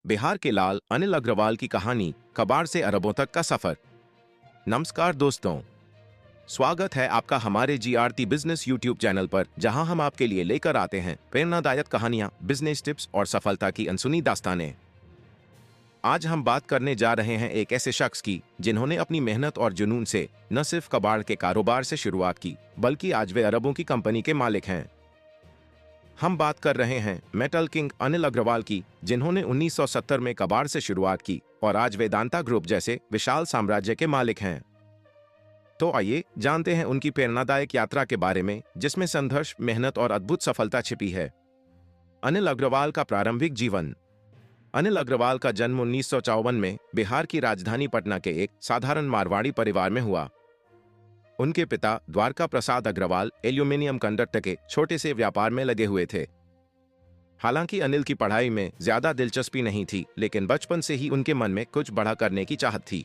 बिहार के लाल अनिल अग्रवाल की कहानी, कबाड़ से अरबों तक का सफर। नमस्कार दोस्तों, स्वागत है आपका हमारे जीआरटी बिजनेस यूट्यूब चैनल पर, जहां हम आपके लिए लेकर आते हैं प्रेरणादायक कहानियां, बिजनेस टिप्स और सफलता की अनसुनी दास्तानें। आज हम बात करने जा रहे हैं एक ऐसे शख्स की जिन्होंने अपनी मेहनत और जुनून से न सिर्फ कबाड़ के कारोबार से शुरुआत की, बल्कि आज वे अरबों की कंपनी के मालिक हैं। हम बात कर रहे हैं मेटल किंग अनिल अग्रवाल की, जिन्होंने 1970 में कबाड़ से शुरुआत की और आज वेदांता ग्रुप जैसे विशाल साम्राज्य के मालिक हैं। तो आइए जानते हैं उनकी प्रेरणादायक यात्रा के बारे में, जिसमें संघर्ष, मेहनत और अद्भुत सफलता छिपी है। अनिल अग्रवाल का प्रारंभिक जीवन। अनिल अग्रवाल का जन्म 1954 में बिहार की राजधानी पटना के एक साधारण मारवाड़ी परिवार में हुआ। उनके पिता द्वारका प्रसाद अग्रवाल एल्यूमिनियम कंडक्टर के छोटे से व्यापार में लगे हुए थे। हालांकि अनिल की पढ़ाई में ज्यादा दिलचस्पी नहीं थी, लेकिन बचपन से ही उनके मन में कुछ बड़ा करने की चाहत थी।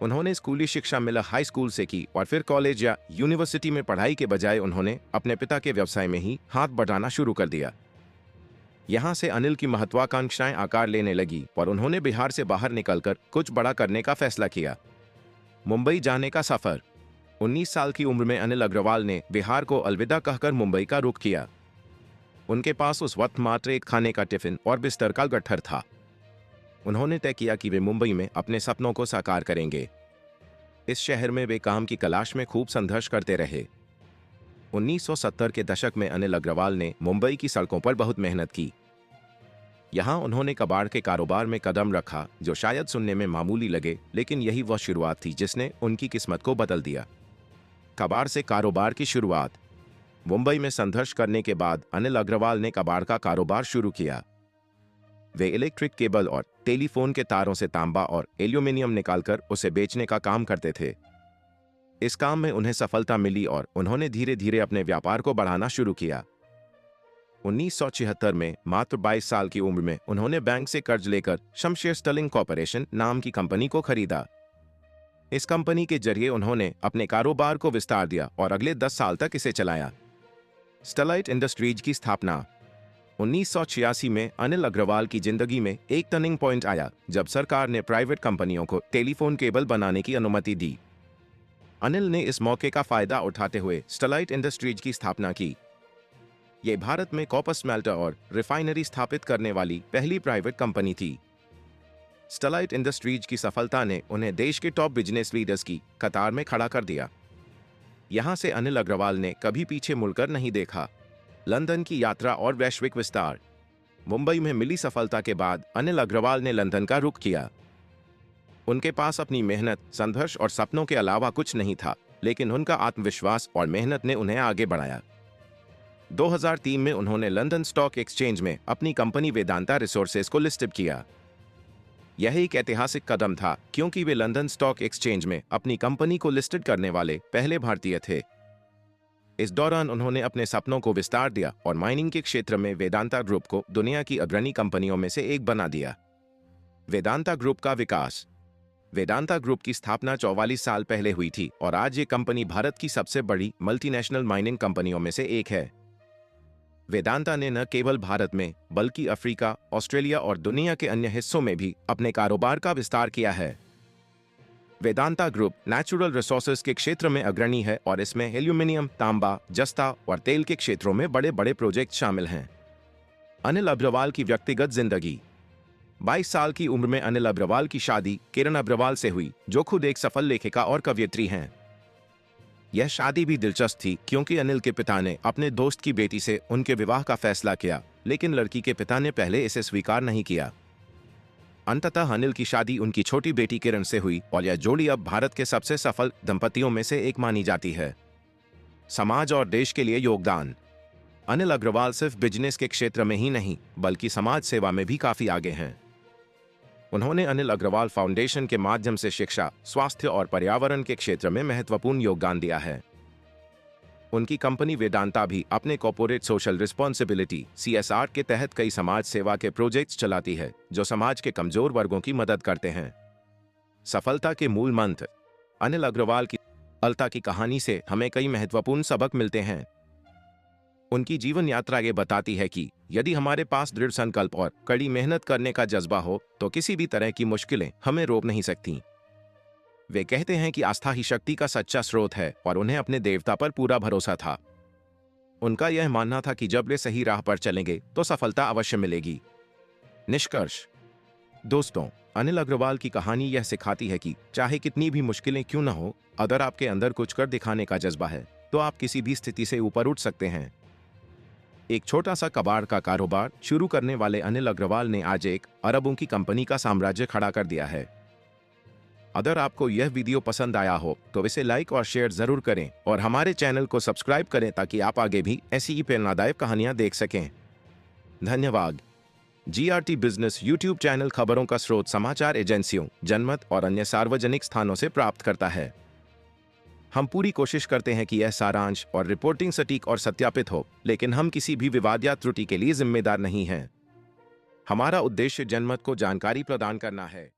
उन्होंने स्कूली शिक्षा मिला हाई स्कूल से की और फिर कॉलेज या यूनिवर्सिटी में पढ़ाई के बजाय उन्होंने अपने पिता के व्यवसाय में ही हाथ बढ़ाना शुरू कर दिया। यहां से अनिल की महत्वाकांक्षाएं आकार लेने लगी और उन्होंने बिहार से बाहर निकलकर कुछ बड़ा करने का फैसला किया। मुंबई जाने का सफर। 19 साल की उम्र में अनिल अग्रवाल ने बिहार को अलविदा कहकर मुंबई का रुख किया। उनके पास उस वक्त मात्र एक खाने का टिफिन और बिस्तर का गट्ठर था। उन्होंने तय किया कि वे मुंबई में अपने सपनों को साकार करेंगे। इस शहर में वे काम की तलाश में खूब संघर्ष करते रहे। 1970 के दशक में अनिल अग्रवाल ने मुंबई की सड़कों पर बहुत मेहनत की। यहां उन्होंने कबाड़ के कारोबार में कदम रखा, जो शायद सुनने में मामूली लगे, लेकिन यही वह शुरुआत थी जिसने उनकी किस्मत को बदल दिया। कबाड़ से कारोबार की शुरुआत। मुंबई में संघर्ष करने के बाद अनिल अग्रवाल ने कबाड़ का कारोबार शुरू किया। वे इलेक्ट्रिक केबल और टेलीफोन के तारों से तांबा और एल्यूमिनियम निकालकर उसे बेचने का काम करते थे। इस काम में उन्हें सफलता मिली और उन्होंने धीरे धीरे अपने व्यापार को बढ़ाना शुरू किया। 1976 में मात्र 22 साल की उम्र में उन्होंने बैंक से कर्ज लेकर शमशेर स्टर्लिंग कॉर्पोरेशन नाम की कंपनी को खरीदा। इस कंपनी के जरिए उन्होंने अपने कारोबार को विस्तार दिया और अगले 10 साल तक इसे चलाया। स्टरलाइट इंडस्ट्रीज की स्थापना। 1986 में अनिल अग्रवाल की जिंदगी में एक टर्निंग पॉइंट आया, जब सरकार ने प्राइवेट कंपनियों को टेलीफोन केबल बनाने की अनुमति दी। अनिल ने इस मौके का फायदा उठाते हुए स्टरलाइट इंडस्ट्रीज की स्थापना की। यह भारत में कॉपर स्मेल्टर और रिफाइनरी स्थापित करने वाली पहली प्राइवेट कंपनी थी। स्टरलाइट इंडस्ट्रीज की सफलता ने उन्हें देश के टॉप बिजनेस लीडर्स की कतार में खड़ा कर दिया। यहां से अनिल अग्रवाल ने कभी पीछे मुड़कर नहीं देखा। लंदन की यात्रा और वैश्विक विस्तार। मुंबई में मिली सफलता के बाद अनिल अग्रवाल ने लंदन का रुख किया। उनके पास अपनी मेहनत, संघर्ष और सपनों के अलावा कुछ नहीं था, लेकिन उनका आत्मविश्वास और मेहनत ने उन्हें आगे बढ़ाया। 2003 में उन्होंने लंदन स्टॉक एक्सचेंज में अपनी कंपनी वेदांता रिसोर्सेज को लिस्टेड किया। यह एक ऐतिहासिक कदम था, क्योंकि वे लंदन स्टॉक एक्सचेंज में अपनी कंपनी को लिस्टेड करने वाले पहले भारतीय थे। इस दौरान उन्होंने अपने सपनों को विस्तार दिया और माइनिंग के क्षेत्र में वेदांता ग्रुप को दुनिया की अग्रणी कंपनियों में से एक बना दिया। वेदांता ग्रुप का विकास। वेदांता ग्रुप की स्थापना 44 साल पहले हुई थी और आज ये कंपनी भारत की सबसे बड़ी मल्टीनेशनल माइनिंग कंपनियों में से एक है। वेदांता ने न केवल भारत में, बल्कि अफ्रीका, ऑस्ट्रेलिया और दुनिया के अन्य हिस्सों में भी अपने कारोबार का विस्तार किया है। वेदांता ग्रुप नेचुरल रिसोर्सेज के क्षेत्र में अग्रणी है और इसमें एल्यूमिनियम, तांबा, जस्ता और तेल के क्षेत्रों में बड़े बड़े प्रोजेक्ट शामिल हैं। अनिल अग्रवाल की व्यक्तिगत जिंदगी। 22 साल की उम्र में अनिल अग्रवाल की शादी किरण अग्रवाल से हुई, जो खुद एक सफल लेखिका और कवयित्री हैं। यह शादी भी दिलचस्प थी, क्योंकि अनिल के पिता ने अपने दोस्त की बेटी से उनके विवाह का फैसला किया, लेकिन लड़की के पिता ने पहले इसे स्वीकार नहीं किया। अंततः अनिल की शादी उनकी छोटी बेटी किरण से हुई और यह जोड़ी अब भारत के सबसे सफल दंपतियों में से एक मानी जाती है। समाज और देश के लिए योगदान। अनिल अग्रवाल सिर्फ बिजनेस के क्षेत्र में ही नहीं, बल्कि समाज सेवा में भी काफी आगे हैं। उन्होंने अनिल अग्रवाल फाउंडेशन के माध्यम से शिक्षा, स्वास्थ्य और पर्यावरण के क्षेत्र में महत्वपूर्ण योगदान दिया है। उनकी कंपनी वेदांता भी अपने कॉर्पोरेट सोशल रिस्पॉन्सिबिलिटी (CSR) के तहत कई समाज सेवा के प्रोजेक्ट्स चलाती है, जो समाज के कमजोर वर्गों की मदद करते हैं। सफलता के मूल मंत्र। अनिल अग्रवाल की सफलता की कहानी से हमें कई महत्वपूर्ण सबक मिलते हैं। उनकी जीवन यात्रा ये बताती है कि यदि हमारे पास दृढ़ संकल्प और कड़ी मेहनत करने का जज्बा हो तो किसी भी तरह की मुश्किलें हमें रोक नहीं सकती। वे कहते हैं कि आस्था ही शक्ति का सच्चा स्रोत है और उन्हें अपने देवता पर पूरा भरोसा था। उनका यह मानना था कि जब वे सही राह पर चलेंगे तो सफलता अवश्य मिलेगी। निष्कर्ष। दोस्तों, अनिल अग्रवाल की कहानी यह सिखाती है कि चाहे कितनी भी मुश्किलें क्यों न हो, अगर आपके अंदर कुछ कर दिखाने का जज्बा है तो आप किसी भी स्थिति से ऊपर उठ सकते हैं। एक छोटा सा कबाड़ का कारोबार शुरू करने वाले अनिल अग्रवाल ने आज एक अरबों की कंपनी का साम्राज्य खड़ा कर दिया है। अगर आपको यह वीडियो पसंद आया हो तो इसे लाइक और शेयर जरूर करें और हमारे चैनल को सब्सक्राइब करें ताकि आप आगे भी ऐसी ही प्रेरणादायक कहानियां देख सकें। धन्यवाद। GRT बिजनेस यूट्यूब चैनल खबरों का स्रोत समाचार एजेंसियों, जनमत और अन्य सार्वजनिक स्थानों से प्राप्त करता है। हम पूरी कोशिश करते हैं कि यह सारांश और रिपोर्टिंग सटीक और सत्यापित हो, लेकिन हम किसी भी विवाद या त्रुटि के लिए जिम्मेदार नहीं हैं। हमारा उद्देश्य जनमत को जानकारी प्रदान करना है।